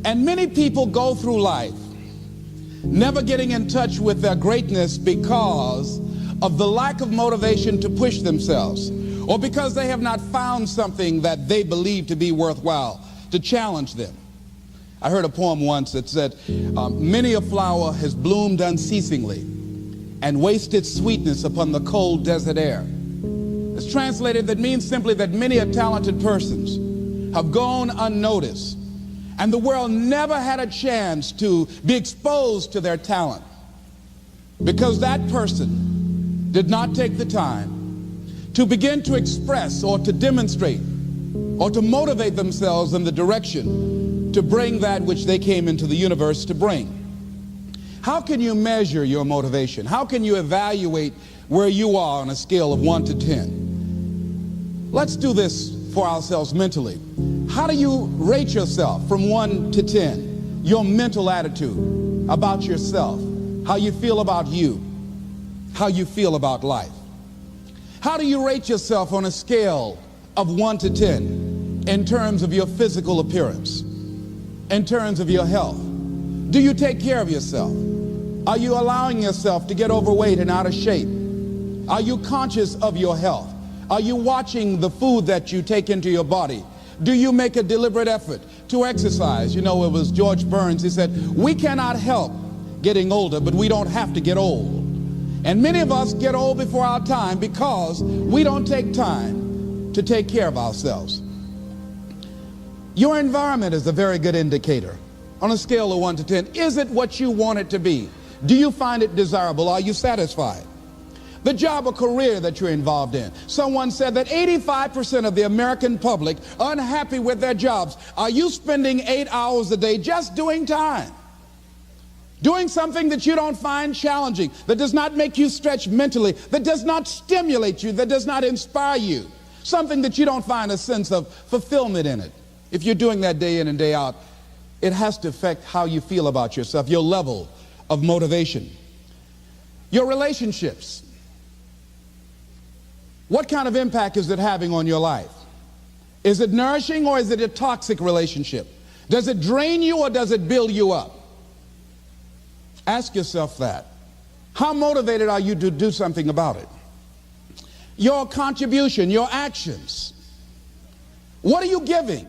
And many people go through life never getting in touch with their greatness because of the lack of motivation to push themselves, or because they have not found something that they believe to be worthwhile to challenge them. I heard a poem once that said, many a flower has bloomed unceasingly and wasted sweetness upon the cold desert air. It's translated, that means simply that many a talented persons have gone unnoticed, and the world never had a chance to be exposed to their talent because that person did not take the time to begin to express or to demonstrate or to motivate themselves in the direction to bring that which they came into the universe to bring. How can you measure your motivation? How can you evaluate where you are on a scale of 1 to 10? Let's do this for ourselves mentally. How do you rate yourself from 1 to 10? Your mental attitude about yourself, how you feel about you, how you feel about life. How do you rate yourself on a scale of 1 to 10 in terms of your physical appearance, in terms of your health? Do you take care of yourself? Are you allowing yourself to get overweight and out of shape? Are you conscious of your health? Are you watching the food that you take into your body? Do you make a deliberate effort to exercise? You know, it was George Burns, he said, we cannot help getting older, but we don't have to get old. And many of us get old before our time because we don't take time to take care of ourselves. Your environment is a very good indicator. On a scale of 1 to 10, is it what you want it to be? Do you find it desirable? Are you satisfied? The job or career that you're involved in. Someone said that 85% of the American public are unhappy with their jobs. Are you spending 8 hours a day just doing time? Doing something that you don't find challenging, that does not make you stretch mentally, that does not stimulate you, that does not inspire you. Something that you don't find a sense of fulfillment in it. If you're doing that day in and day out, it has to affect how you feel about yourself, your level of motivation. Your relationships. What kind of impact is it having on your life? Is it nourishing or is it a toxic relationship? Does it drain you or does it build you up? Ask yourself that. How motivated are you to do something about it? Your contribution, your actions. What are you giving?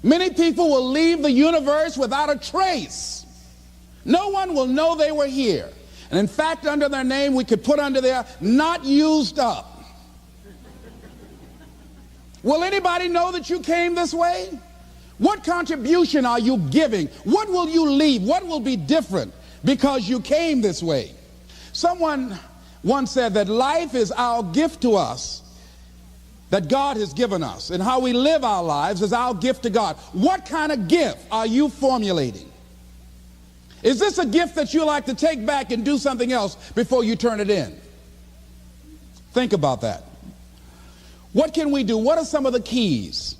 Many people will leave the universe without a trace. No one will know they were here. And in fact, under their name, we could put under there, not used up. Will anybody know that you came this way? What contribution are you giving? What will you leave? What will be different because you came this way? Someone once said that life is our gift to us that God has given us, and how we live our lives is our gift to God. What kind of gift are you formulating? Is this a gift that you like to take back and do something else before you turn it in? Think about that. What can we do? What are some of the keys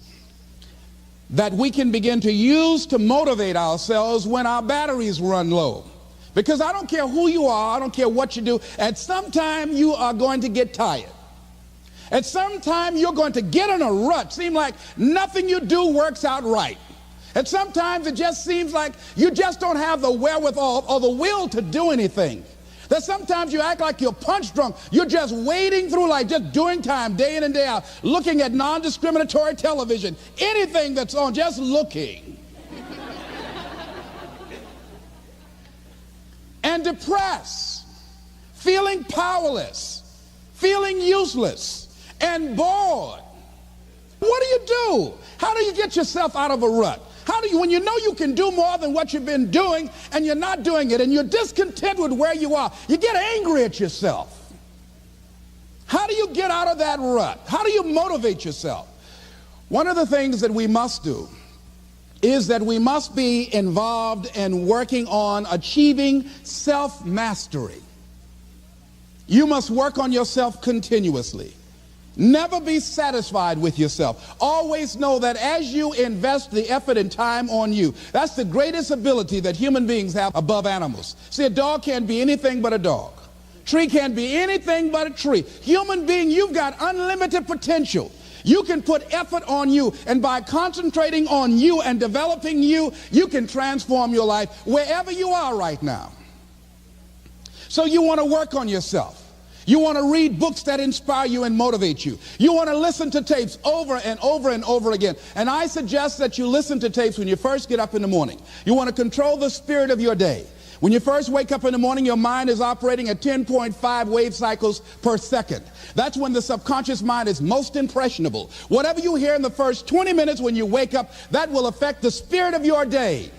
that we can begin to use to motivate ourselves when our batteries run low? Because I don't care who you are, I don't care what you do, at some time you are going to get tired. At some time you're going to get in a rut. Seem like nothing you do works out right. And sometimes it just seems like you just don't have the wherewithal or the will to do anything. That sometimes you act like you're punch drunk. You're just wading through life, just doing time day in and day out, looking at non-discriminatory television, anything that's on, just looking. And depressed, feeling powerless, feeling useless, and bored. What do you do? How do you get yourself out of a rut? How do you, when you know you can do more than what you've been doing and you're not doing it and you're discontent with where you are, you get angry at yourself. How do you get out of that rut? How do you motivate yourself? One of the things that we must do is that we must be involved in working on achieving self-mastery. You must work on yourself continuously. Never be satisfied with yourself. Always know that as you invest the effort and time on you, that's the greatest ability that human beings have above animals. See, a dog can't be anything but a dog. Tree can't be anything but a tree. Human being, you've got unlimited potential. You can put effort on you, and by concentrating on you and developing you, you can transform your life wherever you are right now. So you want to work on yourself. You want to read books that inspire you and motivate you. You want to listen to tapes over and over and over again. And I suggest that you listen to tapes when you first get up in the morning. You want to control the spirit of your day. When you first wake up in the morning, your mind is operating at 10.5 wave cycles per second. That's when the subconscious mind is most impressionable. Whatever you hear in the first 20 minutes when you wake up, that will affect the spirit of your day.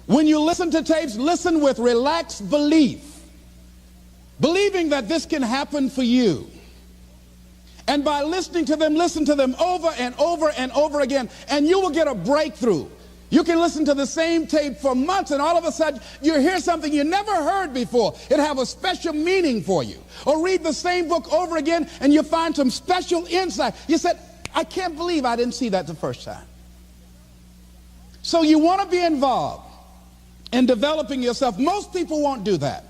When you listen to tapes, listen with relaxed belief, believing that this can happen for you. And by listening to them, listen to them over and over and over again, and you will get a breakthrough. You can listen to the same tape for months, and all of a sudden you hear something you never heard before. It have a special meaning for you. Or read the same book over again, and you find some special insight. You said, I can't believe I didn't see that the first time. So you want to be involved in developing yourself. Most people won't do that.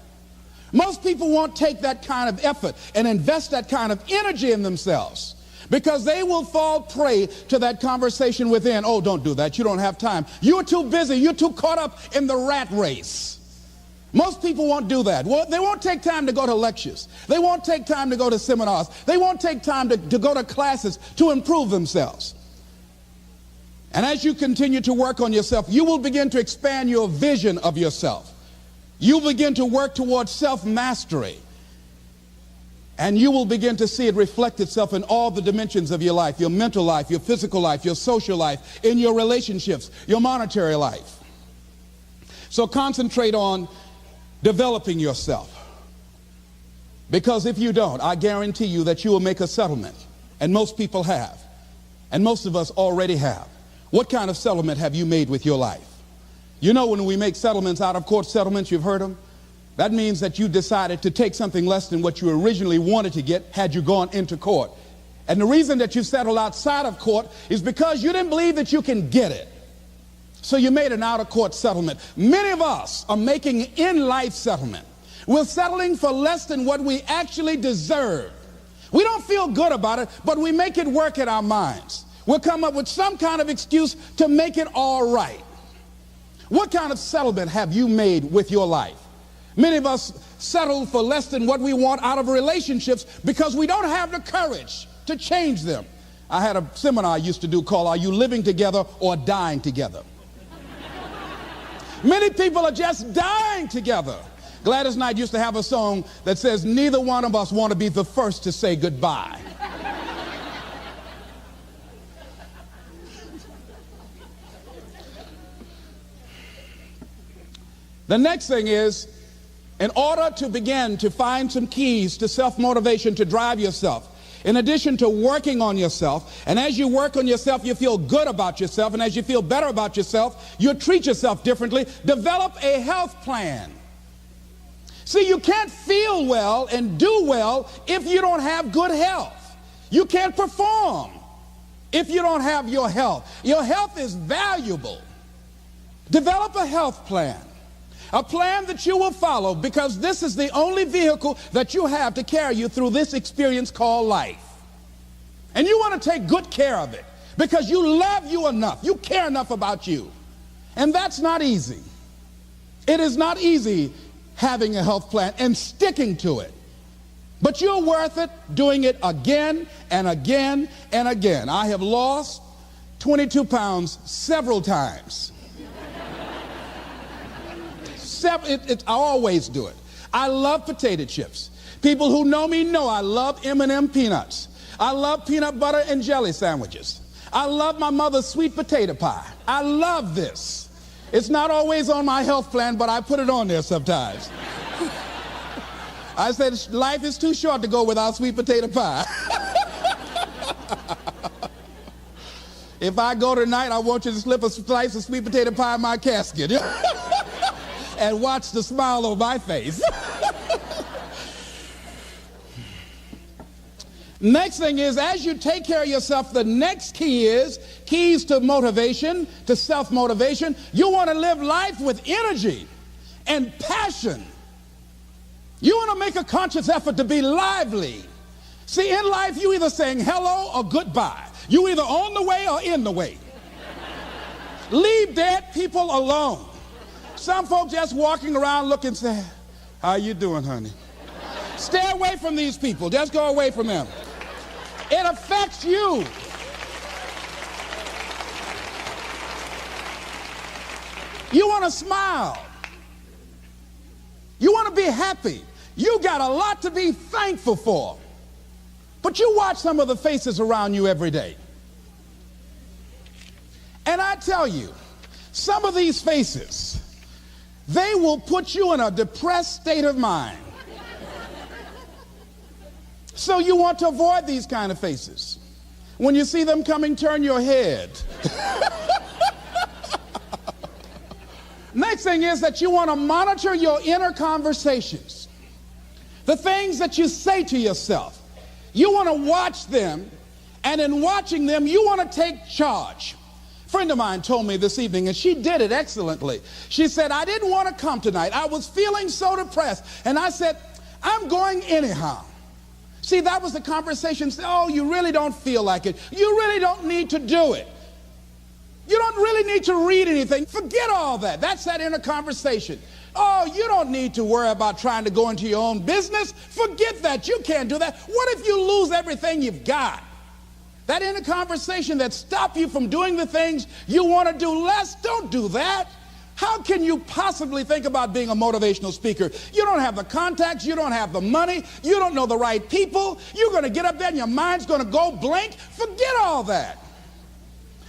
Most people won't take that kind of effort and invest that kind of energy in themselves, because they will fall prey to that conversation within. Oh, don't do that. You don't have time. You're too busy. You're too caught up in the rat race. Most people won't do that. Well, they won't take time to go to lectures. They won't take time to go to seminars. They won't take time to go to classes to improve themselves. And as you continue to work on yourself, you will begin to expand your vision of yourself. You begin to work towards self-mastery. And you will begin to see it reflect itself in all the dimensions of your life: your mental life, your physical life, your social life, in your relationships, your monetary life. So concentrate on developing yourself. Because if you don't, I guarantee you that you will make a settlement. And most people have. And most of us already have. What kind of settlement have you made with your life? You know, when we make settlements, out of court settlements, you've heard them. That means that you decided to take something less than what you originally wanted to get had you gone into court. And the reason that you settled outside of court is because you didn't believe that you can get it. So you made an out-of-court settlement. Many of us are making in-life settlement. We're settling for less than what we actually deserve. We don't feel good about it, but we make it work in our minds. We'll come up with some kind of excuse to make it all right. What kind of settlement have you made with your life? Many of us settle for less than what we want out of relationships because we don't have the courage to change them. I had a seminar I used to do called "Are You Living Together or Dying Together?" Many people are just dying together. Gladys Knight used to have a song that says, "Neither one of us want to be the first to say goodbye." The next thing is, in order to begin to find some keys to self-motivation to drive yourself, in addition to working on yourself, and as you work on yourself, you feel good about yourself, and as you feel better about yourself, you treat yourself differently. Develop a health plan. See, you can't feel well and do well if you don't have good health. You can't perform if you don't have your health. Your health is valuable. Develop a health plan. A plan that you will follow, because this is the only vehicle that you have to carry you through this experience called life. And you want to take good care of it because you love you enough. You care enough about you. And that's not easy. It is not easy having a health plan and sticking to it. But you're worth it doing it again and again and again. I have lost 22 pounds several times. I always do it. I love potato chips. People who know me know I love M&M peanuts. I love peanut butter and jelly sandwiches. I love my mother's sweet potato pie. I love this. It's not always on my health plan, but I put it on there sometimes. I said life is too short to go without sweet potato pie. If I go tonight, I want you to slip a slice of sweet potato pie in my casket. And watch the smile on my face. Next thing is, as you take care of yourself, the next key is keys to motivation, to self-motivation. You want to live life with energy and passion. You want to make a conscious effort to be lively. See, in life, you either saying hello or goodbye. You either on the way or in the way. Leave dead people alone. Some folks just walking around looking sad. How you doing, honey? Stay away from these people. Just go away from them. It affects you. You want to smile. You want to be happy. You got a lot to be thankful for. But you watch some of the faces around you every day. And I tell you, some of these faces, they will put you in a depressed state of mind. So you want to avoid these kind of faces. When you see them coming, turn your head. Next thing is that you want to monitor your inner conversations. The things that you say to yourself. You want to watch them, and in watching them, you want to take charge. A friend of mine told me this evening, and she did it excellently. She said, I didn't want to come tonight. I was feeling so depressed. And I said, I'm going anyhow. See, that was the conversation. Oh, you really don't feel like it. You really don't need to do it. You don't really need to read anything. Forget all that. That's that inner conversation. Oh, you don't need to worry about trying to go into your own business. Forget that. You can't do that. What if you lose everything you've got? That inner conversation that stops you from doing the things you want to do less, don't do that. How can you possibly think about being a motivational speaker? You don't have the contacts, you don't have the money, you don't know the right people. You're going to get up there and your mind's going to go blank. Forget all that.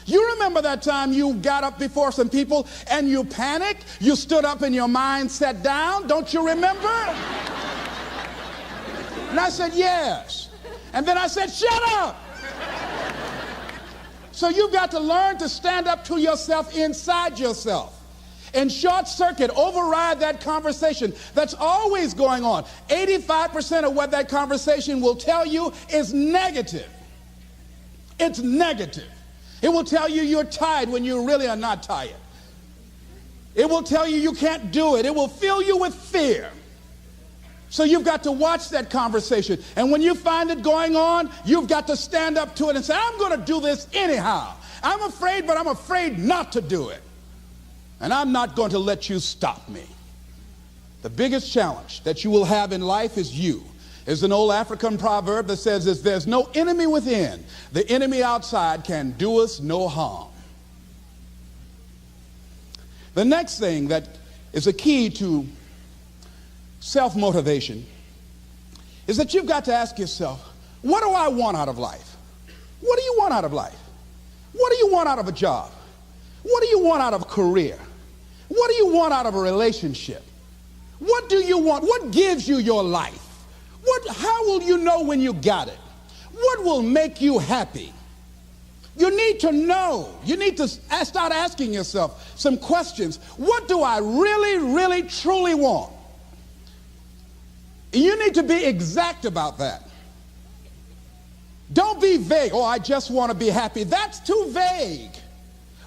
You remember that time you got up before some people and you panicked? You stood up and your mind sat down? Don't you remember? And I said, yes. And then I said, shut up. So you've got to learn to stand up to yourself inside yourself and short circuit, override that conversation that's always going on. 85% of what that conversation will tell you is negative. It's negative. It will tell you you're tired when you really are not tired. It will tell you you can't do it. It will fill you with fear. So you've got to watch that conversation. And when you find it going on, you've got to stand up to it and say, I'm going to do this anyhow. I'm afraid, but I'm afraid not to do it. And I'm not going to let you stop me. The biggest challenge that you will have in life is you. There's an old African proverb that says, if there's no enemy within, the enemy outside can do us no harm. The next thing that is a key to self-motivation is that you've got to ask yourself, what do I want out of life? What do you want out of life? What do you want out of a job? What do you want out of a career? What do you want out of a relationship? What do you want? What gives you your life? How will you know when you got it? What will make you happy? You need to know. You need to start asking yourself some questions. What do I really, really, truly want? You need to be exact about that. Don't be vague. Oh, I just want to be happy. That's too vague.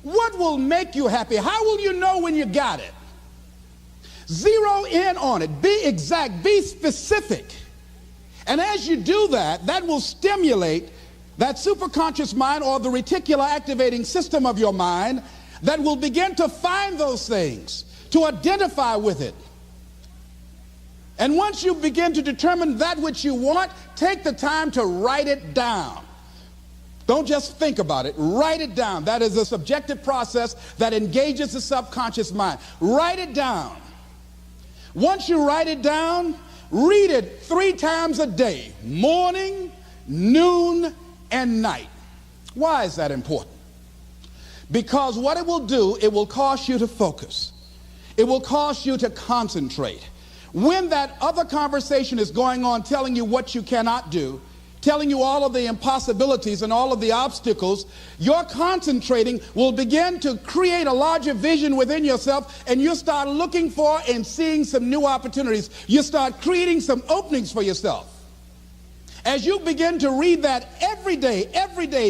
What will make you happy? How will you know when you got it? Zero in on it. Be exact. Be specific. And as you do that, that will stimulate that superconscious mind or the reticular activating system of your mind that will begin to find those things, to identify with it. And once you begin to determine that which you want, take the time to write it down. Don't just think about it. Write it down. That is a subjective process that engages the subconscious mind. Write it down. Once you write it down, read it 3 times a day, morning, noon, and night. Why is that important? Because what it will do, it will cause you to focus. It will cause you to concentrate. When that other conversation is going on telling you what you cannot do, telling you all of the impossibilities and all of the obstacles, your concentrating will begin to create a larger vision within yourself, and you'll start looking for and seeing some new opportunities. You start creating some openings for yourself. As you begin to read that every day,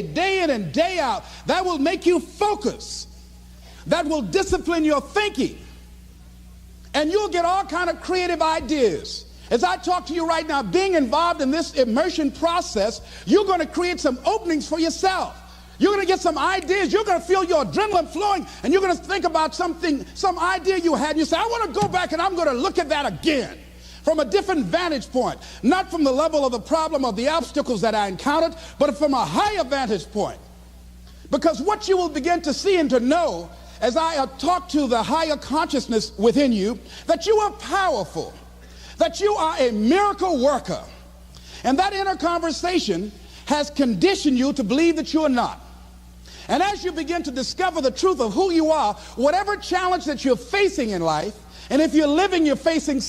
day in and day out, that will make you focus. That will discipline your thinking. And you'll get all kind of creative ideas. As I talk to you right now, being involved in this immersion process, you're going to create some openings for yourself. You're going to get some ideas. You're going to feel your adrenaline flowing, and you're going to think about something, some idea you had. You say, I want to go back and I'm going to look at that again from a different vantage point, not from the level of the problem or the obstacles that I encountered, but from a higher vantage point. Because what you will begin to see and to know as I talk to the higher consciousness within you, that you are powerful, that you are a miracle worker. And that inner conversation has conditioned you to believe that you are not. And as you begin to discover the truth of who you are, whatever challenge that you're facing in life, and if you're living, you're facing